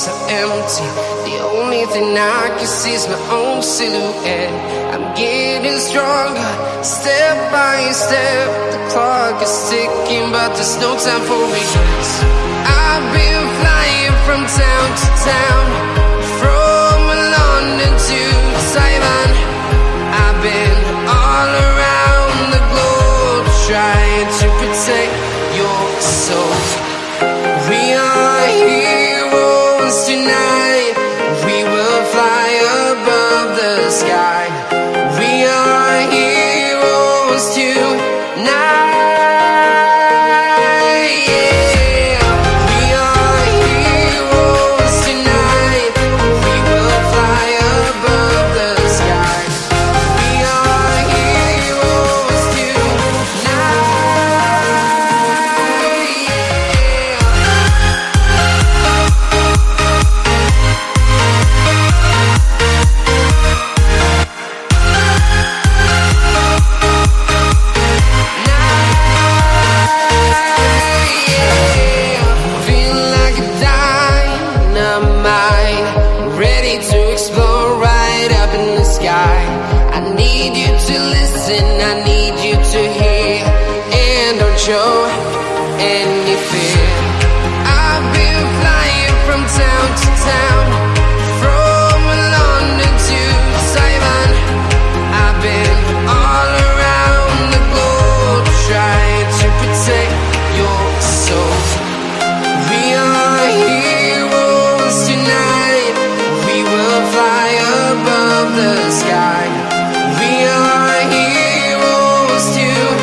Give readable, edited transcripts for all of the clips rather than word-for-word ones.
so empty. The only thing I can see is my own silhouette. I'm getting stronger, step by step. The clock is ticking, but there's no time for regrets. I've been flying from town to town, from London to Taiwan. I've been all around the globe, trying to protect your soul. We are heroes tonight. We will fly above the sky. We are heroes tonight. Show any fear. I've been flying from town to town, from London to Taiwan. I've been all around the globe, trying to protect your soul. We are heroes tonight. We will fly above the sky. We are heroes tonight.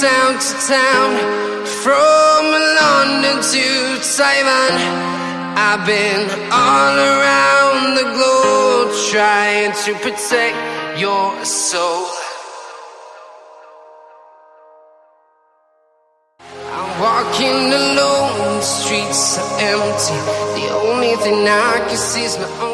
Town to town, from London to Taiwan. I've been all around the globe, trying to protect your soul. I'm walking alone, the streets are empty. The only thing I can see is my own